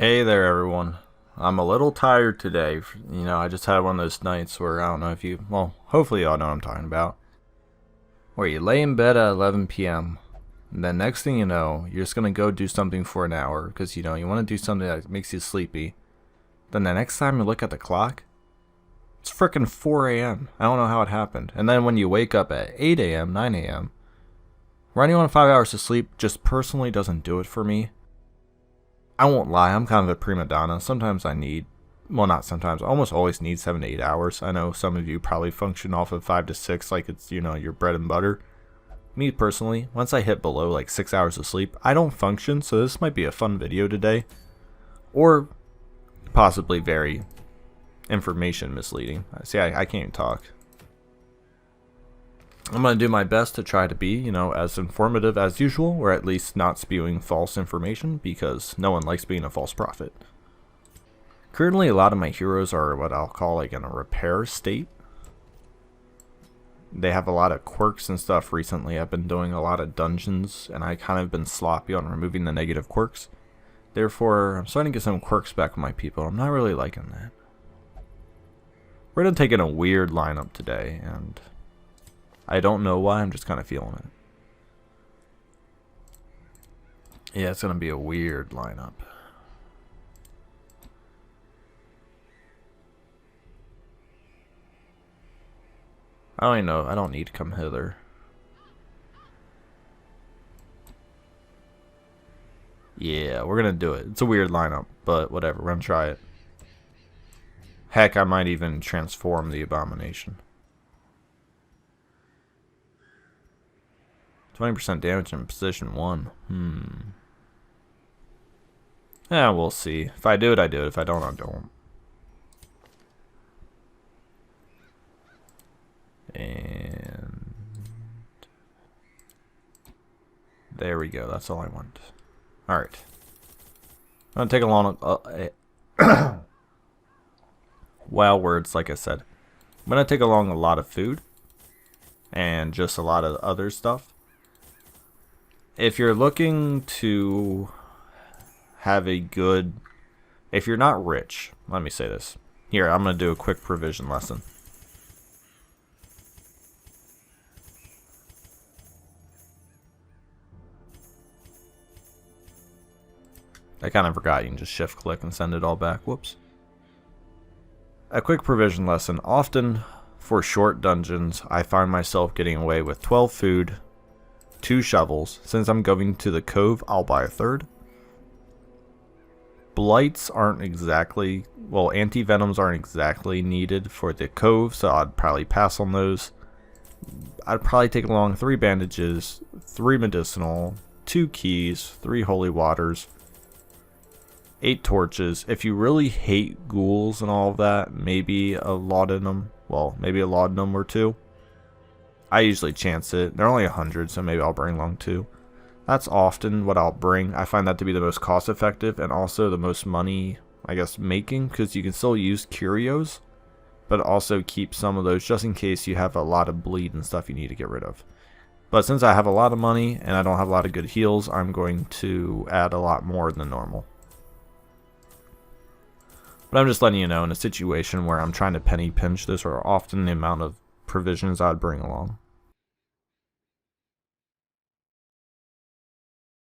Hey there, everyone. I'm a little tired today. I just had one of those nights where I don't know if you, well, hopefully y'all know what I'm talking about. Where you lay in bed at 11 p.m. and then next thing you know, you're just gonna go do something for an hour because you want to do something that makes you sleepy. Then the next time you look at the clock, it's frickin' 4 a.m. I don't know how it happened. And then when you wake up at 8 a.m., 9 a.m., running on 5 hours of sleep just personally doesn't do it for me. I won't lie, I'm kind of a prima donna. Sometimes I need, well, not sometimes, I almost always need 7 to 8 hours. I know some of you probably function off of 5 to 6 like it's, your bread and butter. Me personally, once I hit below like 6 hours of sleep, I don't function, so this might be a fun video today. Or possibly very information misleading. See, I can't talk. I'm going to do my best to try to be, as informative as usual, or at least not spewing false information, because no one likes being a false prophet. Currently, a lot of my heroes are what I'll call like in a repair state. They have a lot of quirks and stuff recently. I've been doing a lot of dungeons, and I kind of been sloppy on removing the negative quirks. Therefore, I'm starting to get some quirks back with my people. I'm not really liking that. We're going to take in a weird lineup today, and I don't know why, I'm just kind of feeling it. Yeah, it's going to be a weird lineup. I don't even know, I don't need to come hither. Yeah, we're going to do it. It's a weird lineup, but whatever, we're going to try it. Heck, I might even transform the abomination. 20% damage in position 1. Yeah, we'll see. If I do it, I do it. If I don't, I don't. And there we go. That's all I want. Alright. I'm going to take along wow, words, like I said. I'm going to take along a lot of food and just a lot of other stuff. If you're looking to have a good, if you're not rich, let me say this. Here, I'm going to do a quick provision lesson. I kind of forgot you can just shift click and send it all back. Whoops. A quick provision lesson. Often for short dungeons, I find myself getting away with 12 food, 2 shovels. Since I'm going to the cove, I'll buy a 3rd. Blights aren't exactly, well, anti-venoms aren't exactly needed for the cove, so I'd probably pass on those. I'd probably take along 3 bandages, 3 medicinal, 2 keys, 3 holy waters, 8 torches. If you really hate ghouls and all of that, maybe a laudanum, well, maybe a laudanum or 2. I usually chance it. They're only 100, so maybe I'll bring along 2. That's often what I'll bring. I find that to be the most cost effective and also the most money, I guess, making, because you can still use curios, but also keep some of those just in case you have a lot of bleed and stuff you need to get rid of. But since I have a lot of money and I don't have a lot of good heals, I'm going to add a lot more than normal. But I'm just letting you know, in a situation where I'm trying to penny pinch this, or often the amount of provisions I'd bring along.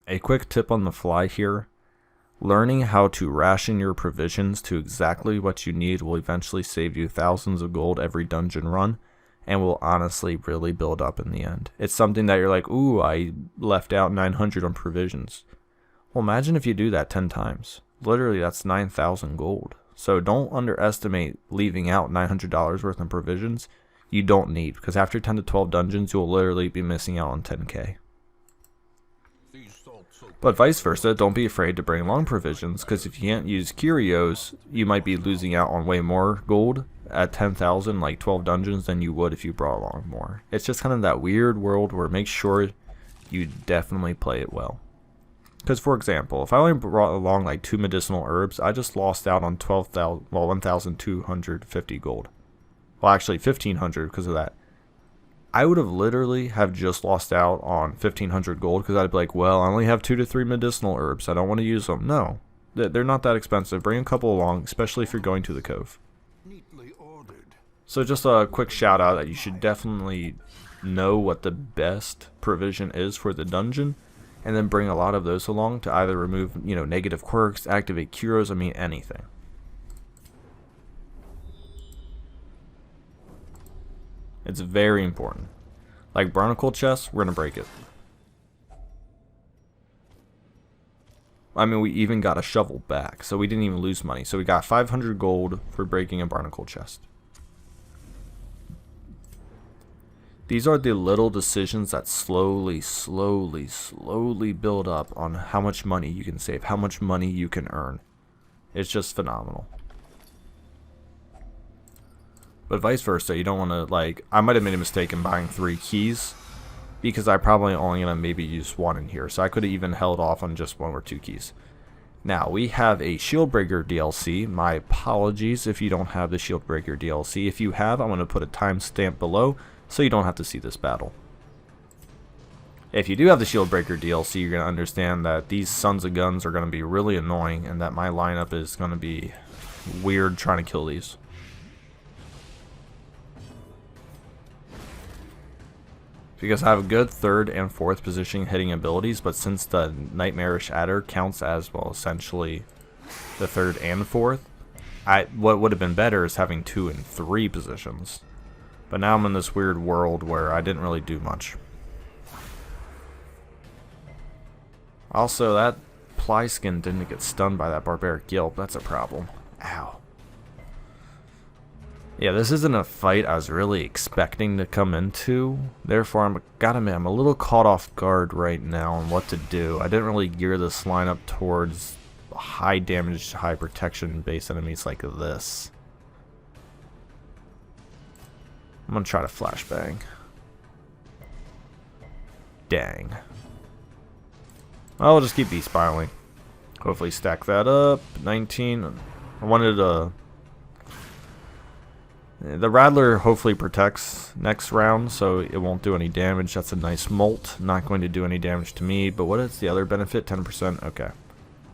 A quick tip on the fly here. Learning how to ration your provisions to exactly what you need will eventually save you thousands of gold every dungeon run, and will honestly really build up in the end. It's something that you're like, ooh, I left out 900 on provisions. Well, imagine if you do that 10 times. Literally, that's 9,000 gold. So don't underestimate leaving out $900 worth of provisions you don't need, because after 10 to 12 dungeons, you'll literally be missing out on 10k. But vice versa, don't be afraid to bring along provisions, because if you can't use curios, you might be losing out on way more gold at 10,000, like 12 dungeons, than you would if you brought along more. It's just kind of that weird world where make sure you definitely play it well. Because, for example, if I only brought along like 2 medicinal herbs, I just lost out on 1,250 gold. Well, actually 1,500 because of that. I would have literally have just lost out on 1,500 gold because I'd be like, well, I only have 2 to 3 medicinal herbs. I don't want to use them. No. They're not that expensive. Bring a couple along, especially if you're going to the cove. So just a quick shout out that you should definitely know what the best provision is for the dungeon, and then bring a lot of those along to either remove, you know, negative quirks, activate curos, I mean anything. It's very important. Like barnacle chest, we're gonna break it. I mean, we even got a shovel back, so we didn't even lose money. So we got 500 gold for breaking a barnacle chest. These are the little decisions that slowly build up on how much money you can save, how much money you can earn. It's just phenomenal. But vice versa, you don't want to, like, I might have made a mistake in buying 3 keys, because I probably only gonna maybe use 1 in here, so I could have even held off on just 1 or 2 keys. Now we have a Shieldbreaker DLC. My apologies if you don't have the Shieldbreaker DLC. If you have, I'm gonna put a timestamp below so you don't have to see this battle. If you do have the Shieldbreaker DLC, you're gonna understand that these sons of guns are gonna be really annoying, and that my lineup is gonna be weird trying to kill these. Because I have good 3rd and 4th position hitting abilities, but since the Nightmarish Adder counts as, well, essentially the 3rd and 4th, what would have been better is having 2 and 3 positions. But now I'm in this weird world where I didn't really do much. Also, that Plyskin didn't get stunned by that Barbaric Yelp. That's a problem. Ow. Yeah, this isn't a fight I was really expecting to come into. Therefore, gotta admit, I'm a little caught off guard right now on what to do. I didn't really gear this lineup towards high damage, high protection based enemies like this. I'm gonna try to flashbang. Dang. I'll just keep beast spiraling. Hopefully stack that up. 19. I wanted to... The Rattler hopefully protects next round, so it won't do any damage. That's a nice molt. Not going to do any damage to me, but what is the other benefit? 10%? Okay.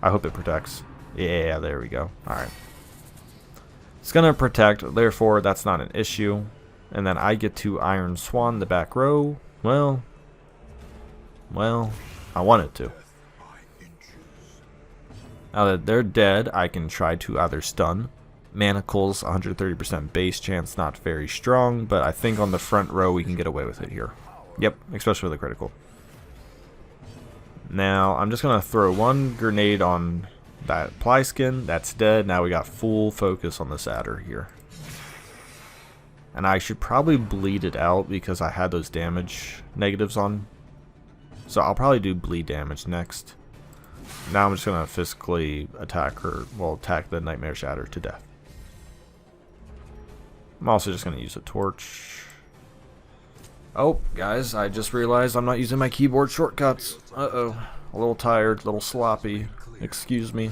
I hope it protects. Yeah, there we go. Alright. It's going to protect, therefore that's not an issue. And then I get to Iron Swan the back row. Well, I wanted to. Now that they're dead, I can try to either stun. Manacles, 130% base chance, not very strong, but I think on the front row we can get away with it here. Yep, especially with the critical. Now, I'm just going to throw 1 grenade on that Plyskin. That's dead. Now we got full focus on this adder here. And I should probably bleed it out because I had those damage negatives on. So I'll probably do bleed damage next. Now I'm just going to physically attack her, well, attack the Nightmare Shatter to death. I'm also just going to use a torch. Oh, guys, I just realized I'm not using my keyboard shortcuts. Uh-oh. A little tired, a little sloppy. Excuse me.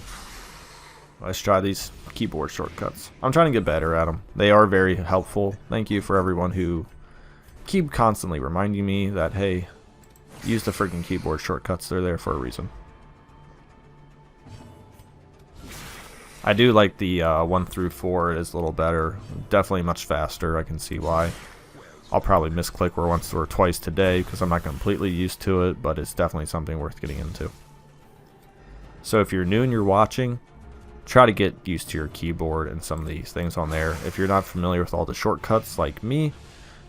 Let's try these keyboard shortcuts. I'm trying to get better at them. They are very helpful. Thank you for everyone who keep constantly reminding me that, hey, use the freaking keyboard shortcuts. They're there for a reason. I do like the 1 through 4. It is a little better. Definitely much faster. I can see why. I'll probably misclick once or twice today because I'm not completely used to it, but it's definitely something worth getting into. So if you're new and you're watching, try to get used to your keyboard and some of these things on there. If you're not familiar with all the shortcuts like me,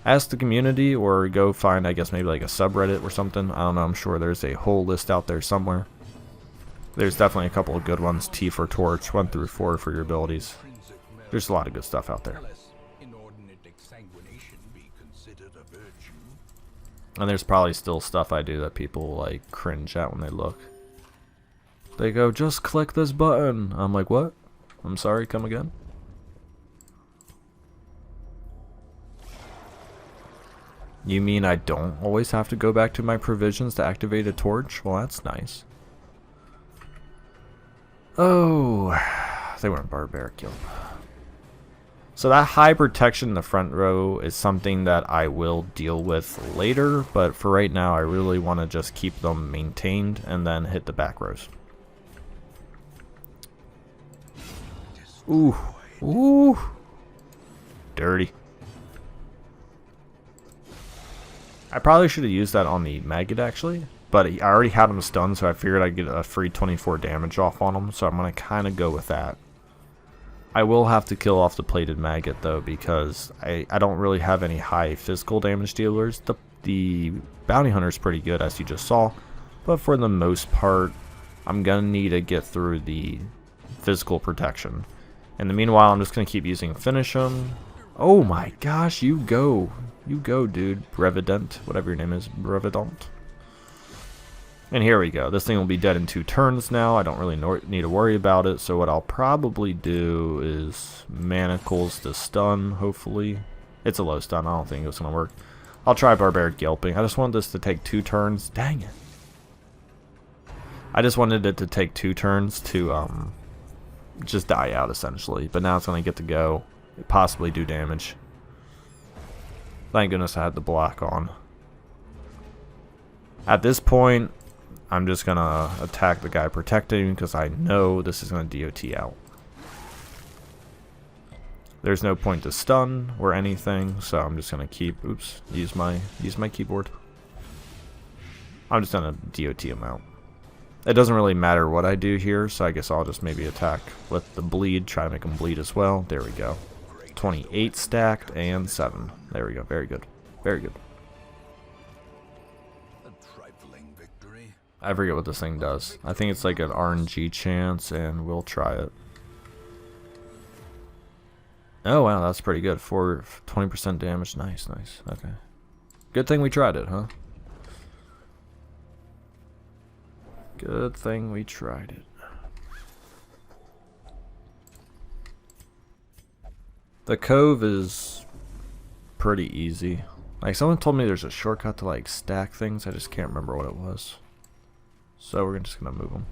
ask the community or go find, I guess, maybe like a subreddit or something. I don't know. I'm sure there's a whole list out there somewhere. There's definitely a couple of good ones. T for torch, 1 through 4 for your abilities. There's a lot of good stuff out there. And there's probably still stuff I do that people like cringe at when they look. They go, just click this button. I'm like, what? I'm sorry, come again? You mean I don't always have to go back to my provisions to activate a torch? Well, that's nice. Oh, they went barbaric kill. So that high protection in the front row is something that I will deal with later, but for right now I really want to just keep them maintained and then hit the back rows. Ooh. Ooh. Dirty. I probably should have used that on the maggot actually, but I already had him stunned, so I figured I'd get a free 24 damage off on him, so I'm going to kind of go with that. I will have to kill off the plated maggot though, because I don't really have any high physical damage dealers. The bounty hunter is pretty good, as you just saw, but for the most part I'm going to need to get through the physical protection. In the meanwhile, I'm just going to keep using finish him. Oh my gosh, you go, dude. Brevident, whatever your name is, Brevident. And here we go. This thing will be dead in 2 turns now. I don't really need to worry about it. So what I'll probably do is manacles to stun, hopefully. It's a low stun. I don't think it's going to work. I'll try Barbaric Yelping. I just want this to take 2 turns. Dang it. I just wanted it to take 2 turns to just die out, essentially. But now it's going to get to go. Possibly do damage. Thank goodness I had the block on. At this point, I'm just gonna attack the guy protecting because I know this is gonna DOT out. There's no point to stun or anything, so I'm just gonna keep use my keyboard. I'm just gonna DOT him out. It doesn't really matter what I do here, so I guess I'll just maybe attack with the bleed, try to make him bleed as well. There we go. 28 stacked and 7. There we go. Very good. Very good. I forget what this thing does. I think it's like an RNG chance, and we'll try it. Oh wow, that's pretty good. For 20% damage. Nice, nice. Okay. Good thing we tried it, huh? Good thing we tried it. The cove is pretty easy. Like, someone told me there's a shortcut to like stack things. I just can't remember what it was. So we're just gonna move them.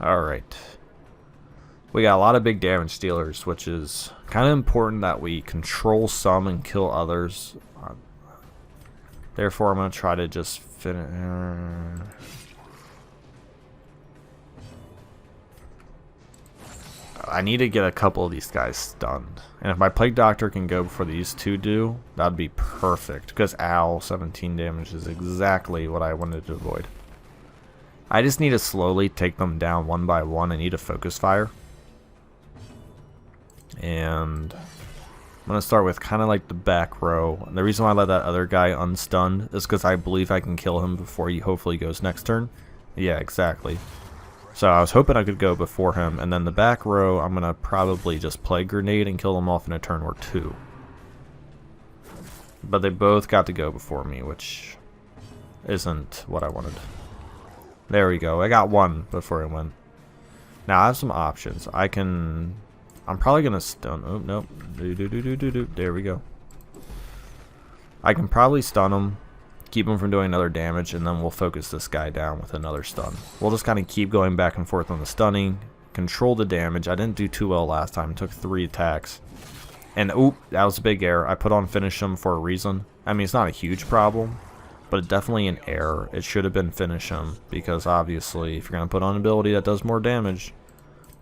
Alright. We got a lot of big damage dealers, which is kind of important that we control some and kill others. Therefore, I'm gonna try to just finish. I need to get a couple of these guys stunned. And if my Plague Doctor can go before these 2 do, that'd be perfect. Because ow, 17 damage is exactly what I wanted to avoid. I just need to slowly take them down one by one. I need a focus fire. And I'm going to start with kind of like the back row. And the reason why I let that other guy unstunned is because I believe I can kill him before he hopefully goes next turn. Yeah, exactly. So I was hoping I could go before him, and then the back row, I'm going to probably just Plague Grenade and kill them off in a turn or 2. But they both got to go before me, which isn't what I wanted. There we go. I got one before it went. Now I have some options. I'm probably going to stun. Oh, nope. There we go. I can probably stun him. Keep him from doing another damage, and then we'll focus this guy down with another stun. We'll just kind of keep going back and forth on the stunning, control the damage. I didn't do too well last time. It took 3 attacks. And oop, that was a big error. I put on finish him for a reason. I mean, it's not a huge problem, but definitely an error. It should have been finish him, because obviously if you're going to put on an ability that does more damage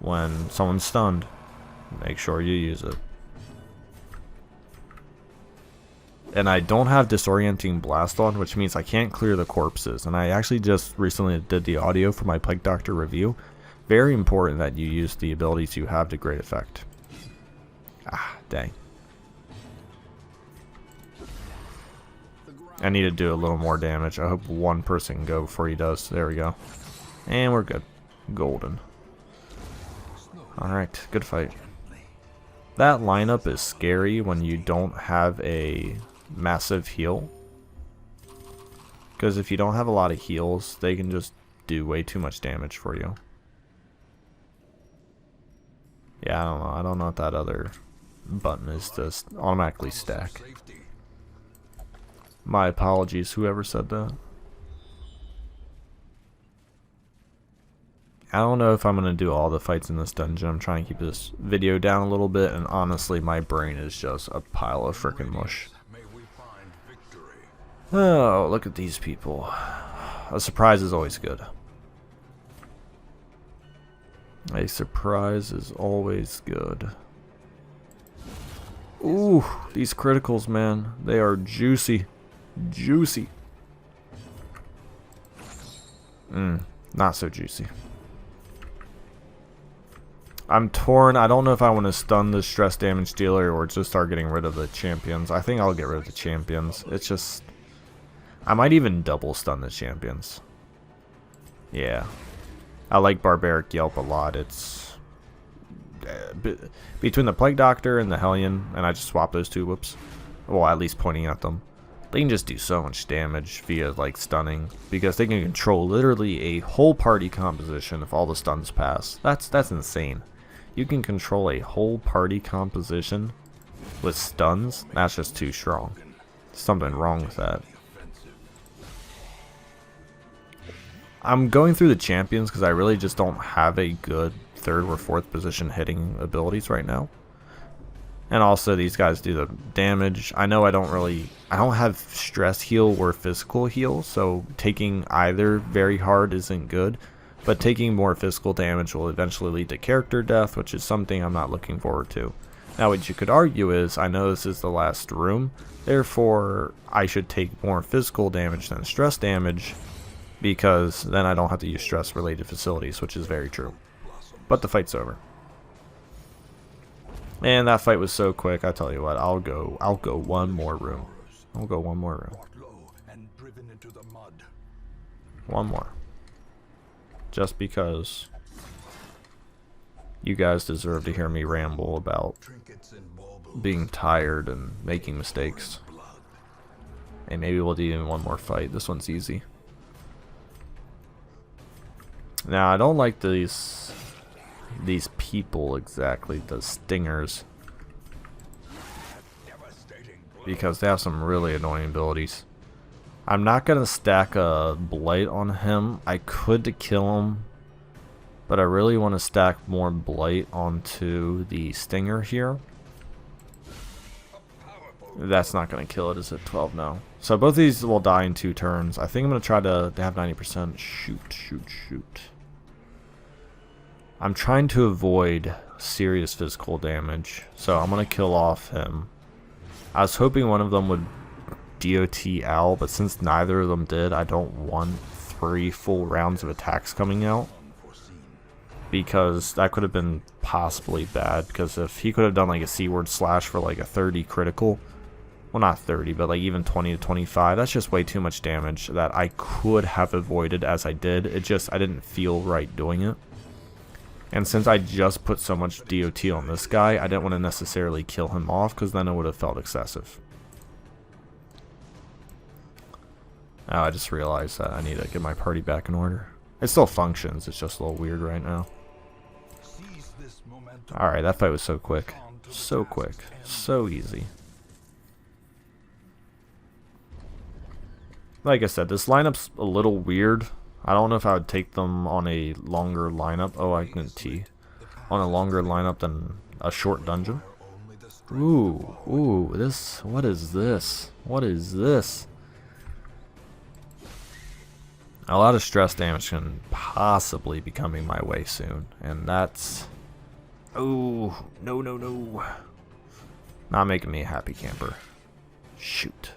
when someone's stunned, make sure you use it. And I don't have Disorienting Blast on, which means I can't clear the corpses. And I actually just recently did the audio for my Plague Doctor review. Very important that you use the abilities you have to great effect. Ah, dang. I need to do a little more damage. I hope one person can go before he does. There we go. And we're good. Golden. Alright, good fight. That lineup is scary when you don't have a massive heal, because if you don't have a lot of heals, they can just do way too much damage for you. Yeah, I don't know what that other button is to automatically stack. My apologies, whoever said that. I don't know if I'm going to do all the fights in this dungeon. I'm trying to keep this video down a little bit, and honestly, my brain is just a pile of frickin' mush. Oh, look at these people. a surprise is always good. A surprise is always good. Ooh, these criticals, man. They are juicy. Juicy. Not so juicy. I'm torn. I don't know if I want to stun the stress damage dealer or just start getting rid of the champions. I think I'll get rid of the champions. It's just... I might even double stun the champions. Yeah. I like Barbaric Yelp a lot. It's... between the Plague Doctor and the Hellion, and I just swap those two, whoops. Well, at least pointing at them. They can just do so much damage via, like, stunning. Because they can control literally a whole party composition if all the stuns pass. That's insane. You can control a whole party composition with stuns? That's just too strong. Something wrong with that. I'm going through the champions because I really just don't have a good 3rd or 4th position hitting abilities right now. And also these guys do the damage. I know I don't have stress heal or physical heal, so taking either very hard isn't good. But taking more physical damage will eventually lead to character death, which is something I'm not looking forward to. Now what you could argue is, I know this is the last room, therefore I should take more physical damage than stress damage, because then I don't have to use stress related facilities, which is very true. But the fight's over. And that fight was so quick, I tell you what, I'll go one more room. I'll go one more room. One more. Just because you guys deserve to hear me ramble about being tired and making mistakes. And maybe we'll do even one more fight. This one's easy. Now, I don't like these people exactly, the stingers, because they have some really annoying abilities. I'm not going to stack a blight on him. I could to kill him, but I really want to stack more blight onto the stinger here. That's not going to kill it. Is it 12 now? So both of these will die in 2 turns. I think I'm going to try to have 90%. Shoot. I'm trying to avoid serious physical damage, so I'm going to kill off him. I was hoping one of them would DOT Al, but since neither of them did, I don't want 3 full rounds of attacks coming out, because that could have been possibly bad. Because if he could have done like a C-word slash for like a 30 critical, well, not 30, but like even 20 to 25, that's just way too much damage that I could have avoided as I did. It just, I didn't feel right doing it. And since I just put so much DOT on this guy, I didn't want to necessarily kill him off, because then it would have felt excessive. Oh, I just realized that I need to get my party back in order. It still functions, it's just a little weird right now. Alright, that fight was so quick. So quick. So easy. Like I said, this lineup's a little weird. I don't know if I would take them on a longer lineup. Oh, I can T. On a longer lineup than a short dungeon. Ooh, this, what is this? What is this? A lot of stress damage can possibly be coming my way soon, and that's... Oh, no. Not making me a happy camper. Shoot.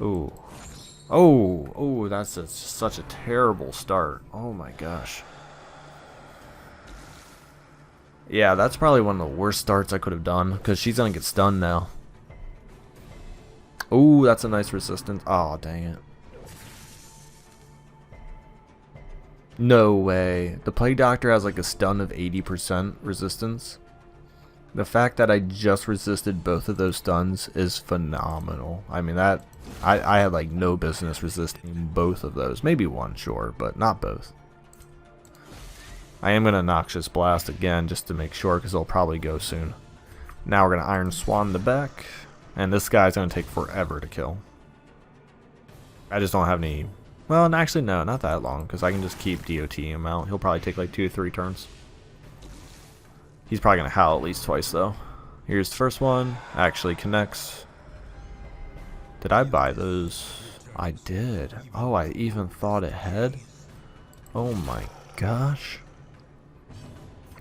Ooh. Oh, that's such a terrible start. Oh my gosh. Yeah, that's probably one of the worst starts I could have done, because she's gonna get stunned now. Oh, that's a nice resistance. Oh, dang it. No way. The Plague Doctor has like a stun of 80% resistance. The fact that I just resisted both of those stuns is phenomenal. I mean, that I had like no business resisting both of those. Maybe one, sure, but not both. I am going to Noxious Blast again just to make sure, because it'll probably go soon. Now we're going to Iron Swan the back, and this guy's going to take forever to kill. I just don't have any... Well, actually, no, not that long, because I can just keep DOTing him out. He'll probably take like 2 to 3 turns. He's probably going to howl at least twice, though. Here's the first one. Actually connects. Did I buy those? I did. Oh, I even thought ahead. Oh my gosh.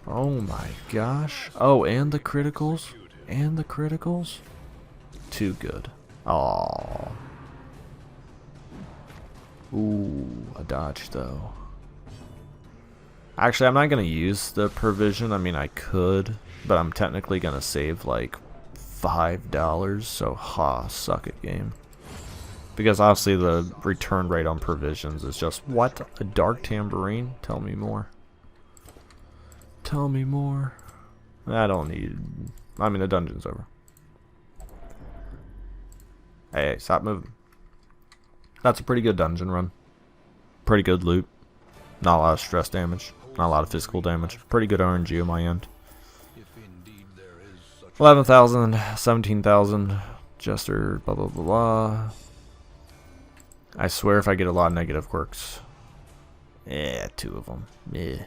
Oh my gosh. Oh, and the criticals? And the criticals? Too good. Aww. Ooh, a dodge though. Actually, I'm not going to use the provision. I mean, I could, but I'm technically going to save like $5. So, ha, suck it, game. Because obviously the return rate on provisions is just, what? A dark tambourine? Tell me more. Tell me more. I don't need... I mean, the dungeon's over. Hey, stop moving. That's a pretty good dungeon run. Pretty good loot. Not a lot of stress damage. Not a lot of physical damage. Pretty good RNG on my end. 11,000, 17,000. Jester, blah, blah, blah, blah. I swear if I get a lot of negative quirks. Yeah, 2 of them. Yeah.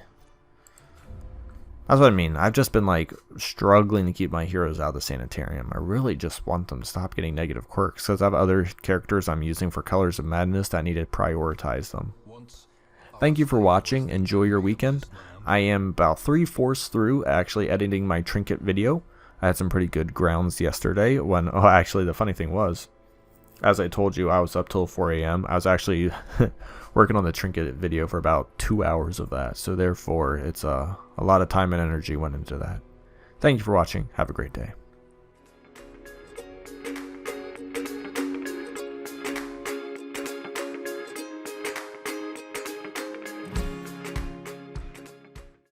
That's what I mean. I've just been like struggling to keep my heroes out of the sanitarium. I really just want them to stop getting negative quirks because I have other characters I'm using for Colors of Madness that I need to prioritize them. Thank you for watching. Enjoy your weekend. I am about 3/4 through actually editing my trinket video. I had some pretty good grounds yesterday when, oh, actually the funny thing was, as I told you, I was up till 4 a.m. I was actually working on the trinket video for about 2 hours of that. So therefore, it's a lot of time and energy went into that. Thank you for watching. Have a great day.